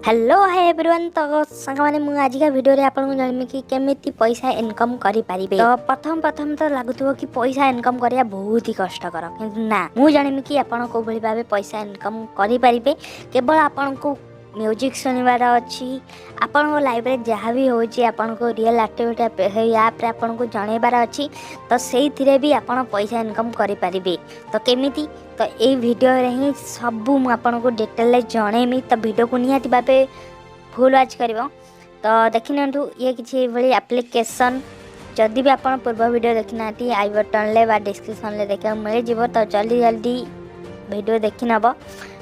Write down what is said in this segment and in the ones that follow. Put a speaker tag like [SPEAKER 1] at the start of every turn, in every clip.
[SPEAKER 1] Hello hi everyone. तो संग माने मु आज का वीडियो रे आपन को जानमी कि केमिति पैसा इनकम करि परिबे। तो प्रथम तो लागुथो कि पैसा इनकम करिया बहुत ही कष्टकर, किंतु ना मु जानमी कि आपन को भली भाबे पैसा इनकम करि परिबे। केवल आपन को म्यूजिक सुनिबार अछि, आपन को लाइफ रे जहाँ भी होची आपन को रियल एक्टिविटी ऐप रे आपन को जणेबार अछि। तो सेही थिरे भी आपन पैसा इनकम करि परिबे। तो केमिति, तो ये वीडियो रे ही सब मु आपन को डिटेल जणेमी। तो वीडियो को निहाती भाबे फुल वाच करिवो। तो देखि नंतु ये किछि भली एप्लीकेशन जदि भी आपन पूर्व वीडियो देखि नाती आई बटन ले बा डिस्क्रिप्शन ले देखा मिल जिवो। तो जल्दी जल्दी वीडियो देखि नबो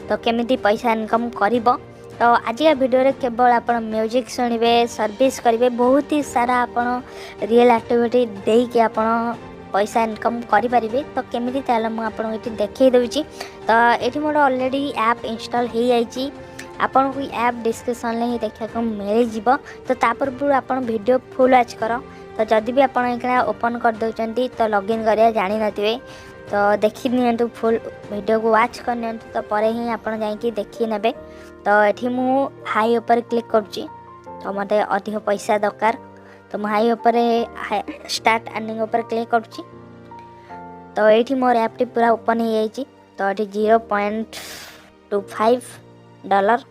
[SPEAKER 1] तो केमिति पैसा इनकम करिवो। तो आज का वीडियो रे केवल आपन म्यूजिक सुनिबे, सर्विस करिवे, बहुत ही सारा आपन रियल एक्टिविटी देई के आपन पैसा इनकम करि परिबे। तो केमिति ताला मु आपन एठी देखै दउची। तो एठी मोर ऑलरेडी ऐप इंस्टॉल हे जाईची, आपन को ऐप डिस्क्रिप्शन ले ही देखा को मिल जिवो। तो तापर पुर आपन वीडियो फुल वाच करो। तो जदि भी आपन एकला ओपन कर दउचंती तो लॉगिन करिया जानि नथिबे तो देखि नियंतु, फुल वीडियो को वाच कर नियंतु। तो परे ही आपन जाई कि देखि नेबे। तो एठी मु हाई ऊपर क्लिक करची। तो मते अधिक पैसा दरकार, तो मु हाई ऊपर स्टार्ट अर्निंग ऊपर क्लिक करची। तो एठी मोर ऐप टी पूरा ओपन हो जाईची। तो एठी $0.25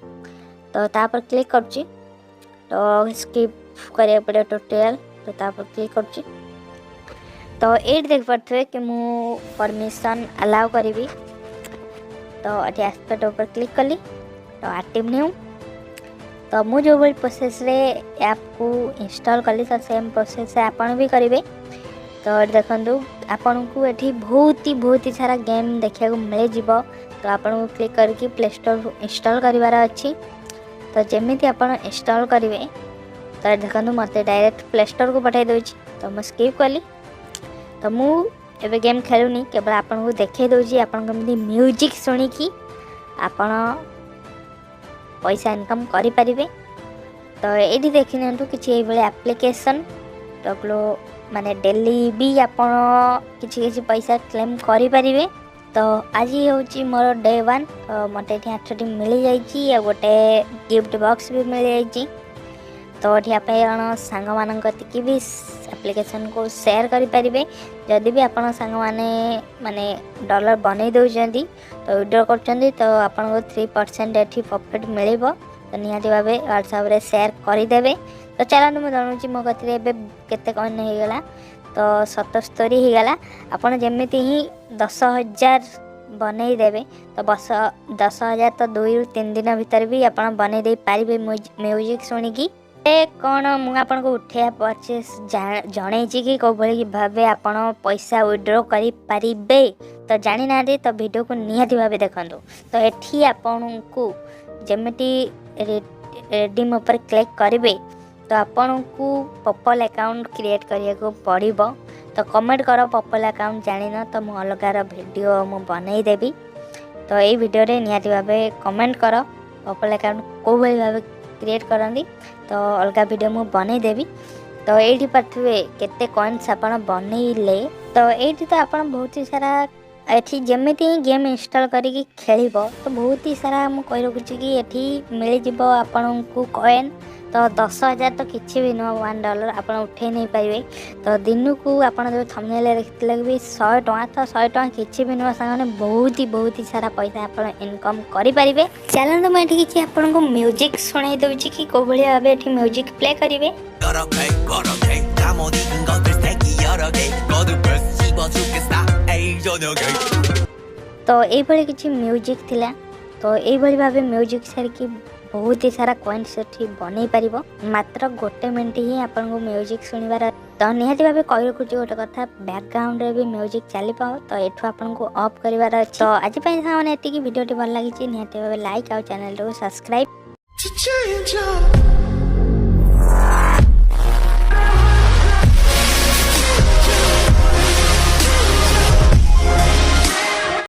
[SPEAKER 1] तो तापर क्लिक करची। तो स्किप करिया पड़े ट्यूटोरियल। तो तापर क्लिक करची। तो एट देख पड़थे कि मु परमिशन अलाउ करी। तो एठी एस्पेक्ट ऊपर क्लिक कली। तो एक्टिव न्यू। तो मु जो भी प्रोसेस रे ऐप को इंस्टॉल कली तो सेम प्रोसेस आपन भी करिवे। तो देखंतु आपन को एठी बहुत ही सारा गेम देखिया को मिले जिवो। तो आपन को क्लिक करके प्ले स्टोर इंस्टॉल करिवार अछि। तो जेमिति आपन इंस्टॉल करिवे तो देखंतु मते डायरेक्ट प्ले स्टोर को पठाई दोछि। तो म स्किप कली। तो मु एबे गेम खेलुनी, केवल आपन को देखै दोछि आपन केमिति म्यूजिक सुनी की आपन पैसा इनकम करि परिबे। तो एठी देखि नंतु किछि एई बळे एप्लीकेशन तो माने डेली भी आपन किछि पैसा क्लेम करि परिबे। तो आज होची मोर डे 1। तो मते एठी 8टी मिली जाईची आ गोटे गिफ्ट बॉक्स भी मिल जाईची। तो एठी आपण संग मानन कति भी एप्लीकेशन को शेयर करि परिबे। जदि भी आपण संग माने डॉलर बनै दउचंदी तो विड्रॉ करचंदी तो आपण को 3% एठी प्रॉफिट मिलिबो। तो निहाती भाबे WhatsApp रे शेयर करि देबे। तो चलन मु जानुची मो कति एबे केते कॉइन हे गेला। तो 77 हे गेला। आपण जेमिति ही 10,000 बनै देबे। तो 10,000 तो 2 3 दिन भीतर भी आपण बनै दे पारिबे म्यूजिक सुनी की। कौन मु आपन को उठे परचेस जणे कि को भली भाबे आपन पैसा विड्रॉ करि परिबे। तो जानि ना दे तो वीडियो को निहाती भाबे देखंतु। तो एठी आपन को जेमिति रेडीम ऊपर क्लिक करिवे तो आपन को पॉपल अकाउंट क्रिएट करिया को पड़िबो। तो कमेंट करो पॉपल अकाउंट जानि न तो मु अलगार वीडियो मु बनै देबी। तो ए वीडियो रे निहाती भाबे कमेंट करो पॉपल अकाउंट को भली भाबे क्रिएट करंदी। तो अलगा वीडियो मु बनै देबी। तो एठी पठवे केते कॉइन्स आपन बनैले। तो एठी तो आपन बहुत ही सारा एठी जेमिति गेम इंस्टॉल करिकि खेलिबो तो बहुत ही सारा मु कहि रखुची कि एठी मिल जिवो आपन को कॉइन। तो 10,000 तो किछि भी न $1 आपन उठे नहीं पाइबे। तो दिन को आपन जो थंबनेल देखिले भी 100 टका। तो 100 टका किछि भी न संगने बहुत ही सारा पैसा आपन इनकम करि परिबे। चलन तो मैं ठीक छी आपन को म्यूजिक सुनाई दउची कि को भली भाबे एठी म्यूजिक प्ले करिवे। तो एई भली किछि म्यूजिक थिला। तो एई भली भाबे म्यूजिक सर की बहुत ही सारा कॉइन्स एठी बनै परिबो। मात्र गोटे मिनिट ही आपन को म्यूजिक सुनिबार। तो निहाती भाबे कहि रखुची गोटे कथा, बैकग्राउंड रे भी म्यूजिक चली पाओ। तो एठु आपन को ऑफ करिवार अछि। तो आज पय सामने एति की वीडियो टी भल लागिची निहाती भाबे लाइक आ चैनल को सब्सक्राइब।